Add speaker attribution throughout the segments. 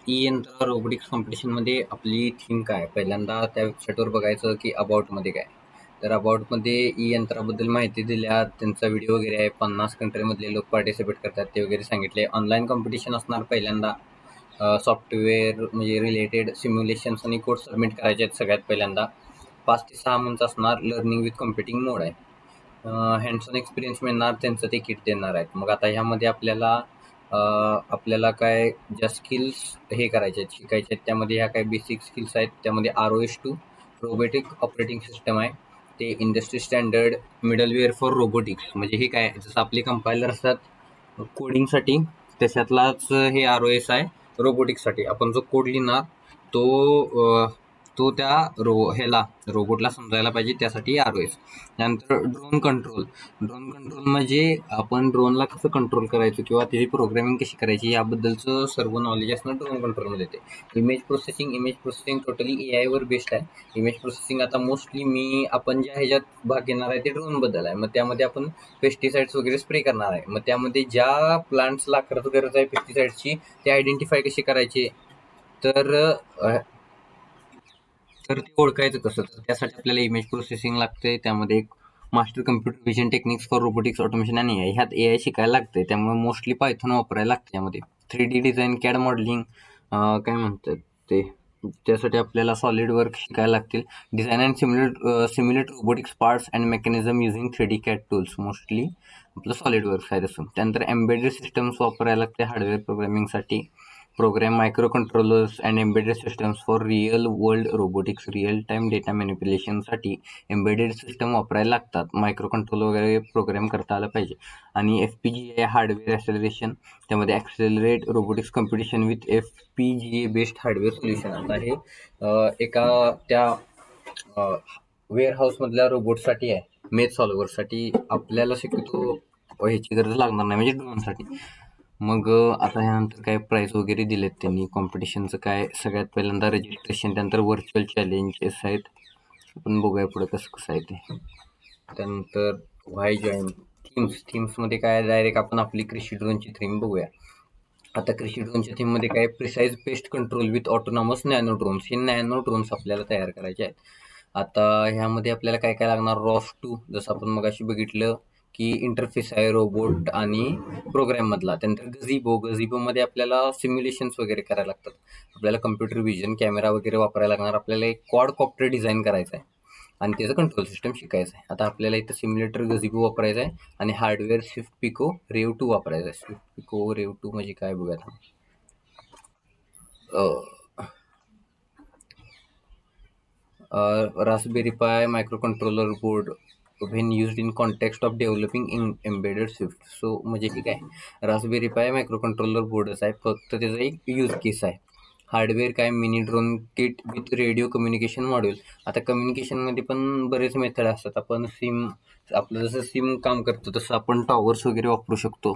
Speaker 1: E यंत्र robotics कॉम्पिटिशनमध्ये आपली थीम काय? पहिल्यांदा त्या वेबसाईटवर बघायचं की अबाउटमध्ये काय. तर अबाउटमध्ये ई यंत्राबद्दल माहिती दिल्या, त्यांचा व्हिडिओ वगैरे आहे. 50 कंट्रीमधले लोक पार्टिसिपेट करतात ते वगैरे सांगितले. ऑनलाईन कॉम्पिटिशन असणार पहिल्यांदा. सॉफ्टवेअर म्हणजे रिलेटेड सिम्युलेशन्स आणि कोड सबमिट करायचे आहेत सगळ्यात पहिल्यांदा. 5 ते 6 मंथ्स असणार. लर्निंग विथ कॉम्पिटिंग मोड आहे. हँड्स ऑन एक्सपिरियन्स मिळणार, त्यांचं ते किट देणार आहेत. मग आता ह्यामध्ये आपल्याला काय ज्या स्किल्स हे करायचे आहेत, शिकायचे आहेत, त्यामध्ये ह्या काही बेसिक स्किल्स आहेत. त्यामध्ये ROS2 रोबोटिक ऑपरेटिंग सिस्टम आहे. ते industry standard middleware for robotics, म्हणजे हे काय जसं आपले कंपायलर असतात कोडिंगसाठी, त्याच्यातलाच हे ROS आहे रोबोटिक्ससाठी. आपण जो कोड लिहिणार तो तो त्या ह्याला रोबोटला समजायला पाहिजे, त्यासाठी ROS. त्यानंतर ड्रोन कंट्रोल म्हणजे आपण ड्रोनला कसं कंट्रोल करायचं किंवा त्याची प्रोग्रामिंग कशी करायची याबद्दलचं सर्व नॉलेज असणं ड्रोन कंट्रोलमध्ये येते. Image processing totally AI were based आहे. इमेज प्रोसेसिंग आता मोस्टली आपण ज्या ह्याच्यात भाग घेणार आहे ते ड्रोनबद्दल आहे. मग त्यामध्ये आपण पेस्टिसाइड्स वगैरे स्प्रे करणार आहे. मग त्यामध्ये ज्या प्लांट्सला खरंच गरज आहे पेस्टिसाइड्सची ते आयडेंटिफाय कशी करायची, तर तर ते ओळखायचं कसं. तर त्यासाठी आपल्याला इमेज प्रोसेसिंग लागते. त्यामध्ये एक master computer vision techniques for robotics automation आणि AI, ह्यात AI शिकायला लागते. त्यामुळे मोस्टली पायथॉन वापरायला लागते यामध्ये. 3D डिझाईन, कॅड मॉडेलिंग, काय म्हणतात ते, त्यासाठी आपल्याला सॉलिड वर्क शिकायला लागतील. Design and simulate robotics parts and mechanism using 3D CAD tools, mostly आपलं सॉलिड वर्क आहे तसं. त्यानंतर एम्बेडेड सिस्टम्स वापरायला लागते हार्डवेअर प्रोग्रामिंगसाठी. Program micro controllers and embedded systems for real world robotics. Real time data मॅनिप्युलेशनसाठी एम्बेडेड सिस्टम वापरायला लागतात. मायक्रो कंट्रोल वगैरे प्रोग्राम करता आलं पाहिजे. आणि FPGA हार्डवेअर ॲक्सेलरेशन, त्यामध्ये accelerate robotics competition with FPGA based hardware solution. आता हे एका त्या वेअरहाऊसमधल्या रोबोटसाठी आहे. मेथ सॉल्व्हरसाठी आपल्याला शक्यतो ह्याची गरज लागणार नाही, म्हणजे ड्रोनसाठी. मग आता ह्यानंतर काय प्राईज वगैरे दिलेत त्यांनी. कॉम्पिटिशनचं काय, सगळ्यात पहिल्यांदा रजिस्ट्रेशन, त्यानंतर व्हर्च्युअल चॅलेंजेस आहेत. आपण बघूया पुढे कसं आहे ते. त्यानंतर व्हाय जॉईन. थीम्समध्ये काय, डायरेक्ट आपण आपली कृषी ड्रोनची थीम बघूया. आता कृषी ड्रोनच्या थीममध्ये काय, precise paste control with autonomous nano drones. हे नॅनो ड्रोन्स आपल्याला तयार करायचे आहेत. आता ह्यामध्ये आपल्याला काय काय लागणार, ROS2 जसं आपण मगाशी बघितलं की इंटरफेस आहे रोबोट आणि प्रोग्राम मधला. त्यानंतर गझिबोमध्ये आपल्याला सिम्युलेशन्स वगैरे करायला लागतात. आपल्याला कम्प्युटर विजन, कॅमेरा वगैरे वापरायला लागणार. आपल्याला एक क्वाड कॉप्टर डिझाईन करायचं आहे आणि त्याचं कंट्रोल सिस्टम शिकायचं आहे. आता आपल्याला इथं सिम्युलेटर गझिबो वापरायचं आहे आणि हार्डवेअर स्विफ्ट पिको रेव 2 वापरायचं आहे. स्विफ्ट पिको रेव 2 म्हणजे काय बघूयात. रास्पबेरी पाय microcontroller board when used in context of developing in embedded Swift. So म्हणजे ठीक आहे, रास्पबेरी पाय मायक्रोकंट्रोलर बोर्डच आहे, फक्त त्याचं एक यूज केस आहे. हार्डवेअर काय, mini drone kit with radio communication module. आता कम्युनिकेशनमध्ये पण बरेच मेथड असतात. आपण आपलं जसं सिम काम करतो तसं आपण टॉवर्स वगैरे वापरू शकतो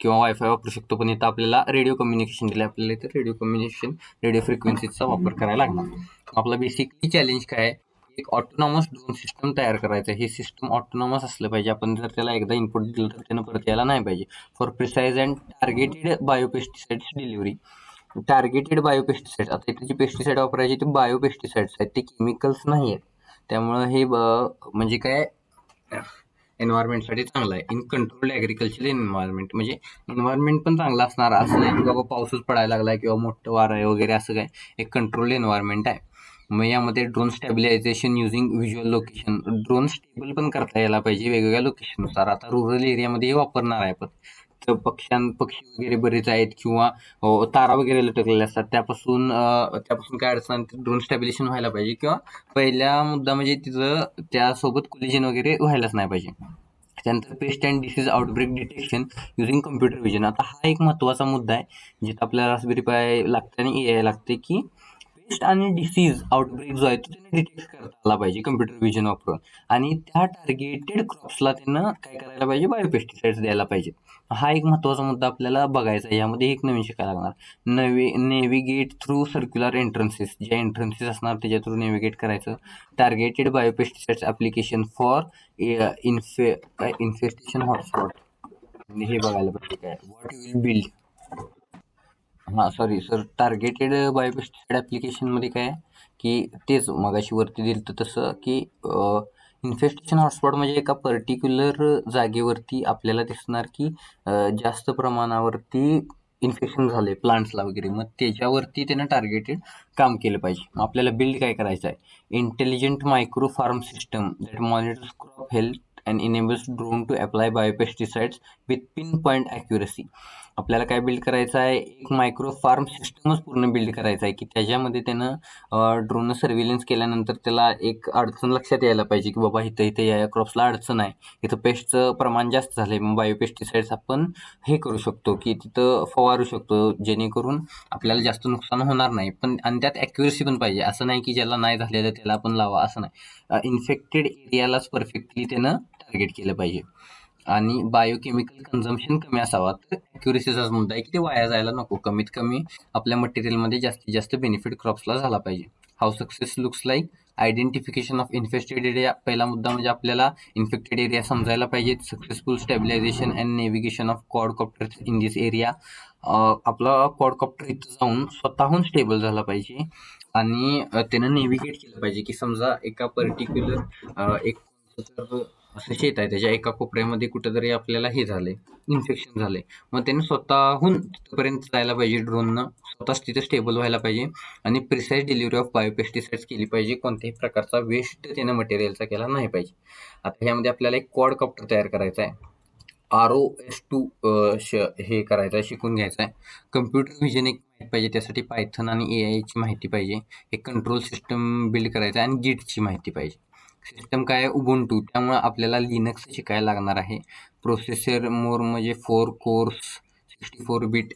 Speaker 1: किंवा वायफाय वापरू शकतो. पण इथं आपल्याला रेडिओ कम्युनिकेशन दिलं. आपल्याला इथं रेडिओ फ्रिक्वेन्सीचा वापर करायला लागणार. आपला बेसिकली चॅलेंज काय आहे, एक ऑटोनॉमस ड्रोन सिस्टम तयार करायचं आहे. हे सिस्टम ऑटोनॉमस असलं पाहिजे. आपण जर त्याला एकदा इनपुट दिलं तर त्यानं परत यायला नाही पाहिजे. For precise and targeted biopesticides delivery. Targeted biopesticides, आता इथे जे पेस्टिसाइड वापरायचे ते बायोपेस्टिसाइड्स आहेत, ते केमिकल्स नाही आहेत. त्यामुळं हे म्हणजे काय, एन्व्हायरमेंटसाठी चांगलं आहे. इन कंट्रोल्ड ॲग्रिकल्चर एन्व्हायरमेंट, म्हणजे एन्व्हायरमेंट पण चांगलं असणार. असं नाही की बाबा पाऊसच पडायला लागला किंवा मोठं वारं आहे वगैरे, असं काय. एक कंट्रोल्ड एन्व्हायरमेंट आहे. मग यामध्ये drone stabilisation using visual location. Drone stable पण करता यायला पाहिजे वेगवेगळ्या लोकेशननुसार. आता रुरल एरियामध्ये हे वापरणार आहे आपण. तर पक्षी वगैरे बरेच आहेत किंवा तारा वगैरे लटकलेले असतात, त्यापासून काय अडचण, ड्रोन स्टॅबिलेशन व्हायला पाहिजे. किंवा पहिला मुद्दा म्हणजे तिथं त्यासोबत कोलिजन वगैरे व्हायलाच नाही पाहिजे. त्यानंतर paste and disease outbreak detection using computer vision. आता हा एक महत्त्वाचा मुद्दा आहे, जिथं आपल्याला रास्पबेरी पाय लागते आणि AI लागते, की पेस्ट आणि डिसीज आउटब्रेक जो आहे तो त्याने डिटेक्ट करता आला पाहिजे कम्प्युटर विजन वापरून. आणि त्या टार्गेटेड क्रॉप्सला त्यानं काय करायला पाहिजे, बायोपेस्टिसाइड्स द्यायला पाहिजे. हा एक महत्त्वाचा मुद्दा आपल्याला बघायचा आहे. यामध्ये एक नवीन शिकायला लागणार, नेव्हिगेट थ्रू सर्क्युलर एंट्रन्सेस. जे एंट्रन्सेस असणार त्याच्या थ्रू नेव्हिगेट करायचं. Targeted biopesticides application for infestation hotspot. हे बघायला पाहिजे काय, व्हॉट यू विल बिल्ड. हां, सॉरी सर. टार्गेटेड बायोपेस्टिसाइड ॲप्लिकेशनमध्ये काय आहे, की तेच मगाशी वरती दिलं होतं तसं, की इन्फेस्टेशन हॉटस्पॉट म्हणजे एका पर्टिक्युलर जागेवरती आपल्याला दिसणार, की जास्त प्रमाणावरती इन्फेक्शन झाले प्लांट्सला वगैरे. मग त्याच्यावरती त्यानं टार्गेटेड काम केलं पाहिजे. मग आपल्याला बिल्ड काय करायचं आहे, intelligent micro farm system that monitors crop health and enables drone to apply biopesticides with pin point accuracy. आपल्याला काय बिल्ड करायचं आहे, एक मायक्रो फार्म सिस्टमच पूर्ण बिल्ड करायचं आहे, की त्याच्यामध्ये त्यानं ड्रोननं सर्व्हिलन्स केल्यानंतर त्याला एक अडचण लक्षात यायला पाहिजे, की बाबा इथं इथं या क्रॉप्सला अडचण आहे, इथं पेस्टचं प्रमाण जास्त झालं आहे. मग बायोपेस्टिसाइड्स आपण हे करू शकतो, की तिथं फवारू शकतो, जेणेकरून आपल्याला जास्त नुकसान होणार नाही. पण आणि त्यात ॲक्युरसी पण पाहिजे. असं नाही की ज्याला नाही झालेलं त्याला आपण लावा, असं नाही. इन्फेक्टेड एरियालाच परफेक्टली त्यानं टार्गेट केलं पाहिजे. आणि बायोकेमिकल कन्झम्पशन कमी असावा. तर ॲक्युरसीचाच मुद्दा आहे, की ते वाया जायला नको. कमीत कमी आपल्या मटेरियलमध्ये जास्तीत जास्त बेनिफिट क्रॉप्सला झाला पाहिजे. How success looks like identification of infested area. पहिला मुद्दा म्हणजे आपल्याला इन्फेक्टेड एरिया समजायला पाहिजे. Successful stabilisation and navigation of quadcopter in this area. आपला क्वाडकॉप्टर इथं जाऊन स्वतःहून स्टेबल झाला पाहिजे आणि त्यानं नेव्हिगेट केलं पाहिजे, की समजा एका पर्टिक्युलर एक तर असं शेत आहे, त्याच्या एका कोपऱ्यामध्ये कुठंतरी आपल्याला हे झालंय, इन्फेक्शन झालंय. मग त्यानं स्वतःहून तिथपर्यंत जायला पाहिजे ड्रोननं, स्वतःच तिथे स्टेबल व्हायला पाहिजे आणि प्रिसाईज डिलिव्हरी ऑफ बायोपेस्टिसाइड्स केली पाहिजे. कोणत्याही प्रकारचा वेस्ट त्यानं मटेरियलचा केला नाही पाहिजे. आता ह्यामध्ये आपल्याला एक क्वाडकॉप्टर तयार करायचा आहे. ROS2 हे करायचं आहे, शिकून घ्यायचं आहे. कम्प्युटर व्हिजन एक माहिती पाहिजे, त्यासाठी पायथन आणि AI ची माहिती पाहिजे. एक कंट्रोल सिस्टम बिल्ड करायचं आहे आणि गिटची माहिती पाहिजे. सिस्टम काय आहे, उबुंटू. त्यामुळे आपल्याला लिनक्स शिकायला लागणार आहे. प्रोसेसर मोर म्हणजे 4 कोर्स 64 बिट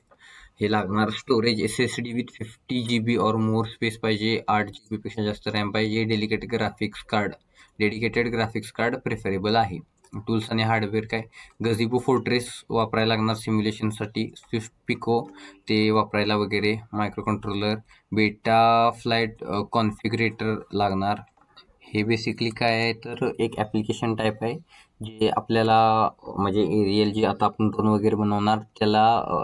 Speaker 1: हे लागणार. स्टोरेज SSD विथ 50 GB और मोर स्पेस पाहिजे. 8 GB पेक्षा जास्त रॅम पाहिजे. डेडिकेटेड ग्राफिक्स कार्ड प्रेफरेबल आहे. टूल्स आणि हार्डवेअर काय, गझिबो फोर्ट्रेस वापरायला लागणार सिम्युलेशनसाठी. स्विफ्ट पिको ते वापरायला वगैरे. मायक्रो कंट्रोलर, बेटा फ्लाईट कॉन्फिगरेटर लागणार. हे बेसिकली काय आहे, तर एक ॲप्लिकेशन टाईप आहे, जे आपल्याला म्हणजे एरियल जे आता आपण ड्रोन वगैरे बनवणार त्याला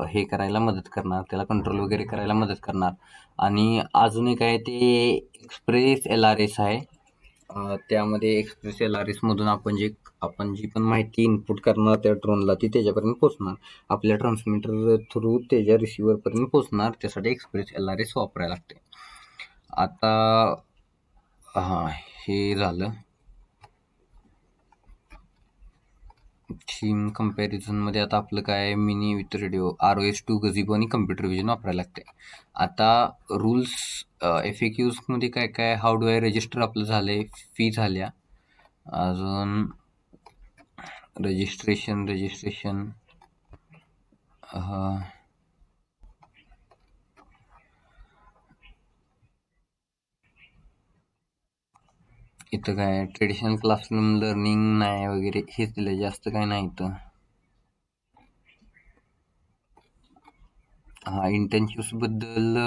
Speaker 1: हे करायला मदत करणार, त्याला कंट्रोल वगैरे करायला मदत करणार. आणि अजून एक आहे ते एक्सप्रेस LRS आहे. त्यामध्ये एक्सप्रेस LRSमधून आपण जी पण माहिती इनपुट करणार त्या ड्रोनला ती त्याच्यापर्यंत पोहोचणार, आपल्या ट्रान्समीटर थ्रू त्याच्या रिसिव्हरपर्यंत पोहोचणार. त्यासाठी एक्सप्रेस LRS वापरायला लागते. आता हां, हे झालं. थीम कम्पॅरिझनमध्ये आता आपलं काय, मिनी विथ रेडिओ, ROS2, गझिबो आणि कम्प्युटर विजन वापरायला लागते. आता रूल्स FAQsमध्ये काय काय, हाऊ डू आय रजिस्टर आपलं झालंय, फी झाल्या. अजून रजिस्ट्रेशन इथं काय ट्रेडिशनल क्लासरूम लर्निंग नाही वगैरे हेच दिलं, जास्त काय नाही इथं. हां, इंटर्नशिप्सबद्दल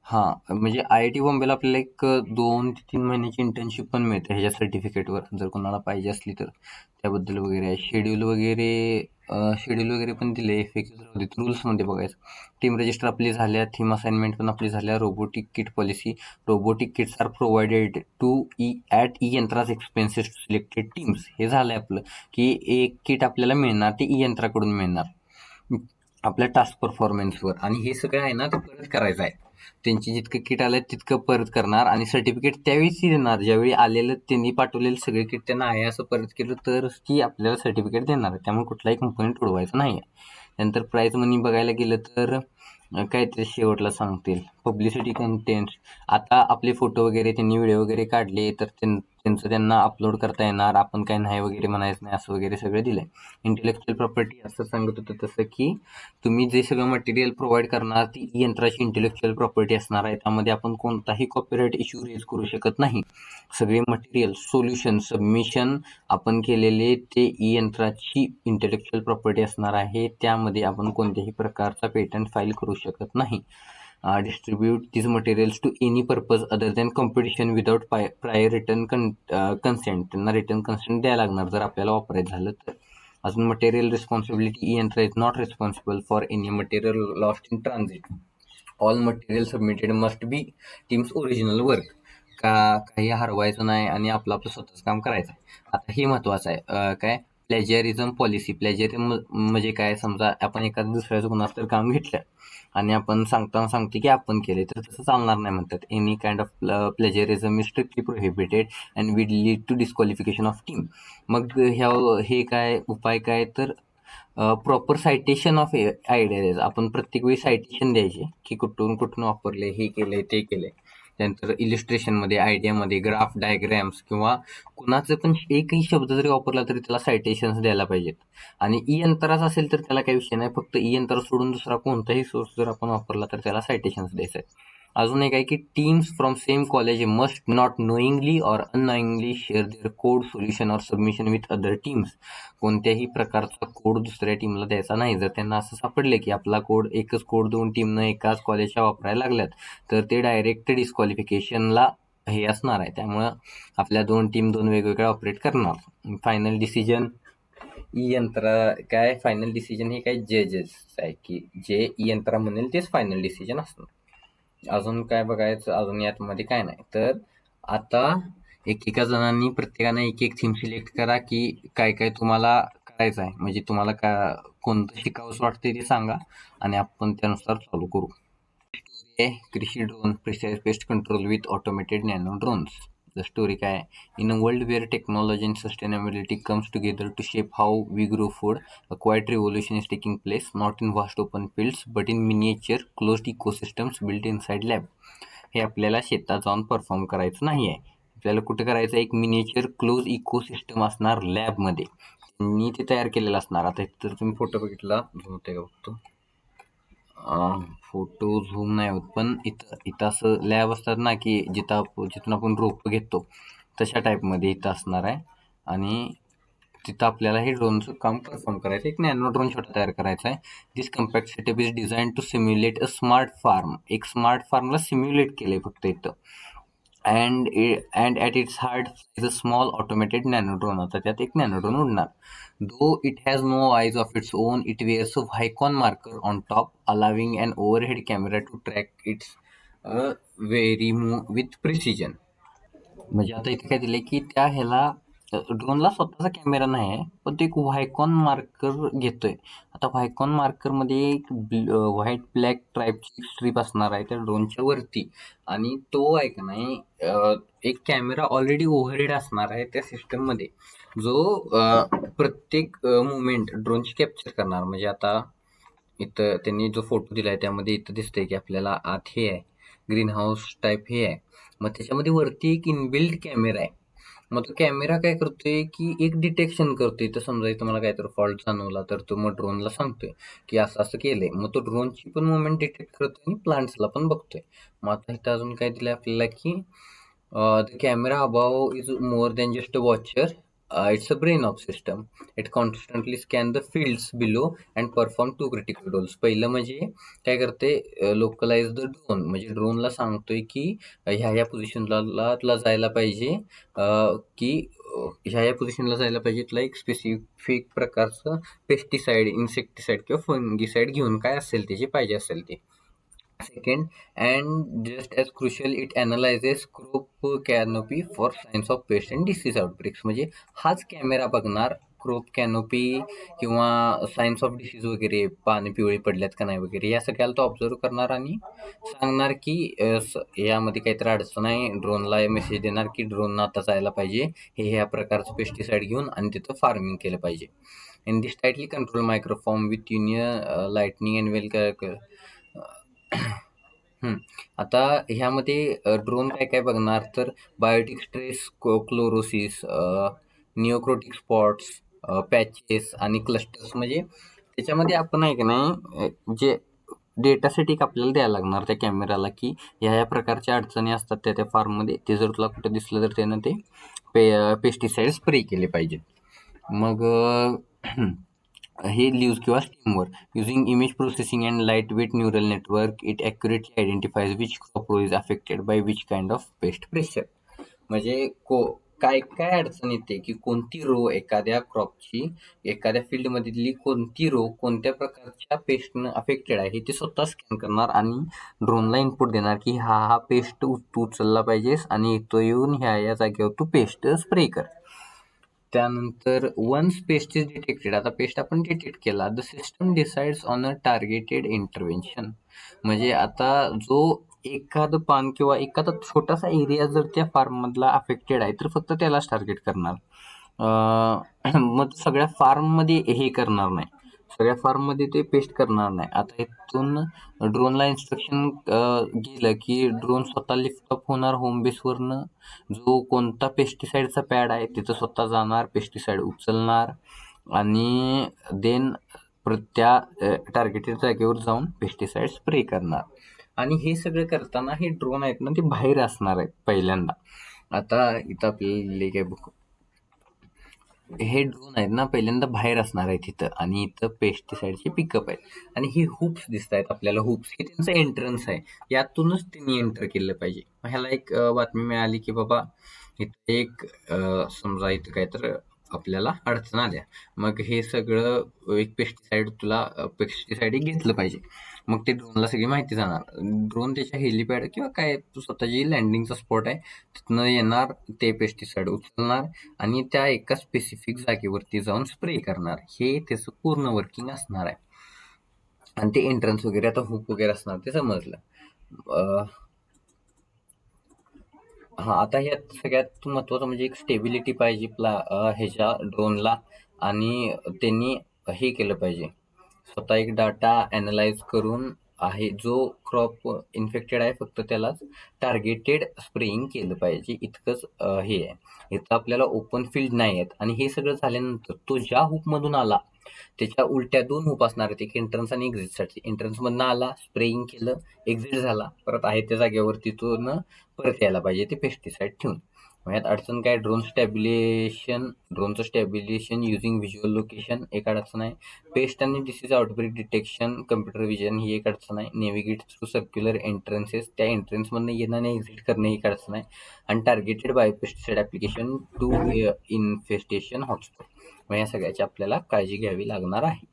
Speaker 1: हां, म्हणजे IIT बॉम्बेला आपल्याला एक 2 ते 3 महिन्याची इंटर्नशिप पण मिळते ह्याच्या सर्टिफिकेटवर, जर कोणाला पाहिजे असली तर. त्याबद्दल वगैरे आहे. शेड्यूल वगैरे पण दिले. FAQs रूल्समध्ये बघायचं. टीम रजिस्टर आपली झाल्या, थीम असाइनमेंट पण आपली झाल्या. Robotic kit policy, robotic kits are provided to at यंत्राज एक्सपेन्सेस टू सिलेक्टेड टीम्स. हे झालं आपलं, की एक किट आपल्याला मिळणार, ते यंत्राकडून मिळणार आपल्या टास्क परफॉर्मन्सवर. आणि हे सगळं आहे ना, ते परत करायचं आहे. त्यांची जितकं किट आलं तितकं परत करणार आणि सर्टिफिकेट त्यावेळीच देणार, ज्यावेळी आलेलं त्यांनी पाठवलेलं सगळे किट त्यांना आहे असं परत केलं तरच ती आपल्याला सर्टिफिकेट देणार आहे. त्यामुळे कुठलाही कंपनीत उडवायचं नाही आहे. नंतर प्राईज मनी बघायला गेलं तर काय ते शेवटला सांगतील. पब्लिसिटी कंटेंट, आता आपले फोटो वगैरे त्यांनी व्हिडिओ वगैरे काढले तर त्यांचं त्यांना अपलोड करता येणार, आपण काय नाही वगैरे म्हणायचं नाही, असं वगैरे सगळं दिलं आहे. इंटेलेक्च्युअल प्रॉपर्टी असं सांगत होतं तसं, की तुम्ही जे सगळं मटेरियल प्रोव्हाइड करणार ती यंत्राची इंटेलेक्च्युअल प्रॉपर्टी असणार आहे. त्यामध्ये आपण कोणताही कॉपीराईट इश्यू रेज करू शकत नाही. सगळे मटेरियल सोल्युशन सबमिशन आपण केलेले ते यंत्राची इंटेलेक्च्युअल प्रॉपर्टी असणार आहे. त्यामध्ये आपण कोणत्याही प्रकारचा पेटंट फाईल करू शकत नाही. Distribute this materials to any purpose other than competition without prior return consent. त्यांना रिटर्न कन्सेंट द्यायला लागणार जर आपल्याला वापरायचं झालं तर. अजून material responsibility, e Yantra is not responsible for any material lost in transit. All material submitted must be team's original work. काही हरवायचं नाही आणि आपलं स्वतःच काम करायचं आहे. आता हे महत्वाचं आहे. काय प्लॅजिअरिझम पॉलिसी. प्लॅजिअरिझम म्हणजे काय, समजा आपण एखाद्या दुसऱ्याचं कोणाचं तर काम घेतलं आणि आपण सांगतो की आपण केले, तर तसं चालणार नाही म्हणतात. Any kind of plagiarism is strictly prohibited and will lead to disqualification of team. मग हे काय उपाय काय तर प्रॉपर सायटेशन ऑफ आयडियाज. आपण प्रत्येक वेळी सायटेशन द्यायचे की कुठून वापरले, हे केलंय ते केलंय. त्यानंतर इलिस्ट्रेशनमध्ये, आयडियामध्ये, ग्राफ, डायग्रॅम्स किंवा कुणाचं पण एकही शब्द जरी वापरला तरी त्याला सायटेशन्स द्यायला पाहिजेत. आणि ई यंत्राचा असेल तर त्याला काही विषय नाही, फक्त ई यंत्र सोडून दुसरा कोणताही सोर्स जर आपण वापरला तर त्याला सायटेशन्स द्यायचे आहेत. अजून एक आहे की teams from same college must not knowingly or unknowingly share their code solution or submission with other teams. कोणत्याही प्रकारचा कोड दुसऱ्या टीमला द्यायचा नाही. जर त्यांना असं सापडले की आपला कोड, एकच कोड दोन टीमनं एकाच कॉलेजच्या वापरायला लागल्यात, तर ते डायरेक्ट डिस्क्वालिफिकेशनला हे असणार आहे. त्यामुळं आपल्या दोन टीम दोन वेगवेगळ्या ऑपरेट करणार. फायनल डिसिजन फायनल डिसिजन हे काय जजेस आहे की जे यंत्रा म्हणेल तेच फायनल डिसिजन असणार. अजून काय बघायचं, अजून यामध्ये काय नाही. तर आता एकेका जणांनी प्रत्येकाने एक एक थीम सिलेक्ट करा की काय काय तुम्हाला करायचं आहे, म्हणजे तुम्हाला कोणतं शिकावंसं वाटते ते सांगा आणि आपण त्यानुसार चालू करू. Krishi drone precise pest control with automated nano drones. The story काय आहे, in a world where technology and sustainability comes together to shape how we grow food, a quiet revolution is taking place not in vast open fields but in miniature closed ecosystems built inside lab. हे आपल्याला शेतात जाऊन perform करायचं नाही आहे. आपल्याला कुठे करायचं, एक मिनिएचर क्लोज इकोसिस्टम असणार लॅबमध्ये, त्यांनी ते तयार केलेलं असणार. आता तर तुम्ही फोटो बघितला, होते का बघतो, फोटो झूम नाही होत, पण इथं असं लॅब असतात ना की जिथून आपण रोप घेतो, तशा टाईपमध्ये इथं असणार आहे. आणि तिथं आपल्याला हे ड्रोनचं काम परफॉर्म करायचं. एक नॅनो ड्रोन छोटा तयार करायचा आहे. This compact setup is design to simulate a smart farm. एक स्मार्ट फार्मला सिम्युलेट केलंय फक्त इथं. And at its heart is a small automated nano drone. आता त्यात एक नॅनो ड्रोन उडणार. Though it has no eyes of its own, it wears a Vicon marker on top, allowing an overhead camera to track its very move with precision. म्हणजे आता इथे काय दिलंय की त्या ह्याला ड्रोनला स्वतःचा कॅमेरा नाही आहे, पण तो एक व्हायकॉन मार्कर घेतोय. आता व्हायकॉन मार्करमध्ये एक व्हाईट ब्लॅक ट्राईपची स्ट्रीप असणार आहे त्या ड्रोनच्या वरती, आणि तो आहे का नाही एक कॅमेरा ऑलरेडी ओव्हरहेड असणार आहे त्या सिस्टममध्ये, जो प्रत्येक मुवमेंट ड्रोनची कॅप्चर करणार. म्हणजे आता इथं त्यांनी जो फोटो दिलाय त्यामध्ये इथं दिसतंय की आपल्याला आत हे आहे ग्रीन हाऊस टाईप हे आहे, मग त्याच्यामध्ये वरती एक इनबिल्ट कॅमेरा आहे. मग तो कॅमेरा काय करतोय की एक डिटेक्शन करतोय. तर समजा इथं मला काहीतरी फॉल्ट जाणवला तर तो मग ड्रोनला सांगतोय की असं असं केलंय. मग तो ड्रोनची पण मुवमेंट डिटेक्ट करतोय आणि प्लांट्सला पण बघतोय. मग आता इथं अजून काय दिलंय आपल्याला की the camera above is more than just a watcher. It's a brain of system. It constantly scan the fields below and perform two critical roles. पहिलं म्हणजे काय करते, लोकलाइज द ड्रोन, म्हणजे ड्रोनला सांगतोय की ह्या पोझिशनला जायला पाहिजे, की ह्या पोझिशनला जायला पाहिजे, तुला एक स्पेसिफिक प्रकारचं पेस्टिसाइड, इन्सेक्टिसाइड किंवा फंगिसाइड घेऊन काय असेल ते जे पाहिजे असेल ते. Second, and just as crucial, it analyzes crop canopy for signs of pest and disease outbreaks. म्हणजे हाच कॅमेरा बघणार क्रॉप कॅनोपी किंवा सायन्स ऑफ डिसीज वगैरे, पाने पिवळी पडल्यात का नाही वगैरे, या सगळ्याला तो ऑब्झर्व करणार आणि सांगणार की यामध्ये काहीतरी अडचण आहे. ड्रोनला मेसेज देणार की ड्रोननं आता जायला पाहिजे ह्या प्रकारचं पेस्टिसाइड घेऊन आणि तिथं फार्मिंग केलं पाहिजे. In this tightly control microform with uniform lightning and well. आता ह्यामध्ये ड्रोन काय काय बघणार तर biotic stress, chlorosis, necrotic spots, patches आणि क्लस्टर्स. म्हणजे त्याच्यामध्ये आपण आहे का नाही जे डेटा सेट एक आपल्याला द्यायला लागणार त्या कॅमेराला की ह्या प्रकारच्या अडचणी असतात त्या फार्ममध्ये, ते जर तुला कुठं दिसलं तर त्यानं ते पेस्टिसाइड स्प्रे केले पाहिजेत. मग हे लीव्ज किंवा स्टीमवर using image processing and light weight neural network it accurately identifies which crop row is affected by which kind of pest pressure. म्हणजे काय काय अडचण येते की कोणती रो एखाद्या क्रॉपची एखाद्या फील्डमधली कोणती रो कोणत्या प्रकारच्या पेस्टनं अफेक्टेड आहे हे ते स्वतः स्कॅन करणार आणि ड्रोनला इनपुट देणार की हा पेस्ट तू उचलला पाहिजेस आणि इथं येऊन ह्या या जागेवर तू पेस्ट स्प्रे कर. त्यानंतर वन्स पेस्ट इज डिटेक्टेड, आता पेस्ट आपण डिटेक्ट केला, the system decides on a targeted intervention. म्हणजे आता जो एखादं पान किंवा एखादा छोटासा एरिया जर त्या फार्ममधला अफेक्टेड आहे तर फक्त त्यालाच टार्गेट करणार. मग सगळ्या फार्ममध्ये हे करणार नाही, सगळ्या फार्ममध्ये ते पेस्ट करणार नाही. आता इथून ड्रोनला इन्स्ट्रक्शन गेलं की ड्रोन स्वतः लिफ्ट अप होणार होम बेसवरनं, जो कोणता पेस्टिसाईडचा पॅड आहे तिथं स्वतः जाणार, पेस्टिसाईड उचलणार आणि देन त्या टार्गेटेड जागेवर जाऊन पेस्टिसाईड स्प्रे करणार. आणि हे सगळं करताना हे ड्रोन आहेत ना ते बाहेर असणार आहेत पहिल्यांदा. आता इथं आपल्याला लिहिले काय बघू, हे ड्रोन आहेत ना पहिल्यांदा बाहेर असणार आहेत इथं आणि इथं पेस्टिसाईडचे पिकअप आहेत आणि हे हुप्स दिसत आहेत आपल्याला. हुप्स हे त्यांचं एंट्रन्स आहे, यातूनच त्यांनी एंटर केलं पाहिजे. ह्याला एक बातमी मिळाली की बाबा इथं एक समजा इथं काय तर आपल्याला अडचण आल्या, मग हे सगळं एक पेस्टिसाईड घेतलं पाहिजे. मग ते ड्रोनला सगळी माहिती जाणार. ड्रोन त्याच्या हेलिपॅड किंवा काय स्वतःची लँडिंगचा स्पॉट आहे तिथनं येणार, ते पेस्टिसाईड उचलणार आणि त्या एका स्पेसिफिक जागेवरती जाऊन स्प्रे करणार. हे त्याचं पूर्ण वर्किंग असणार आहे. आणि ते एंट्रन्स वगैरे आता हुक वगैरे असणार ते समजलं. हा, आता ह्यात सगळ्यात महत्वाचं म्हणजे एक स्टेबिलिटी पाहिजे ह्याच्या ड्रोनला. आणि त्यांनी हे केलं पाहिजे, स्वतः एक डाटा ॲनलाइज करून आहे जो क्रॉप इन्फेक्टेड आहे फक्त त्यालाच टार्गेटेड स्प्रेइंग केलं पाहिजे. इतकंच हे आहे. इथं आपल्याला ओपन फील्ड नाही आहेत. आणि हे सगळं झाल्यानंतर तो ज्या हुकमधून आला त्याच्या उलट्या 2 हुप असणार आहेत, एक एंट्रन्स आणि एक्झिटसाठी. एंट्रन्समधनं आला, स्प्रेइंग केलं, एक्झिट झाला, परत आहे त्या जागेवर तिथून परत यायला पाहिजे ते पेस्टिसाईड ठेवून. मग यात अडचण काय, ड्रोनचं स्टॅबिलेशन युझिंग व्हिज्युअल लोकेशन एक अडचण आहे. पेस्ट आणि disease outbreak detection computer vision ही एक अडचण आहे. नेव्हिगेट थ्रू सर्क्युलर एंट्रन्सेस, त्या एंट्रन्समधनं येणं आणि एक्झिट करणं ही एक अडचण आहे. आणि targeted biopesticide application to infestation hotspot. मग या सगळ्याची आपल्याला काळजी घ्यावी लागणार आहे.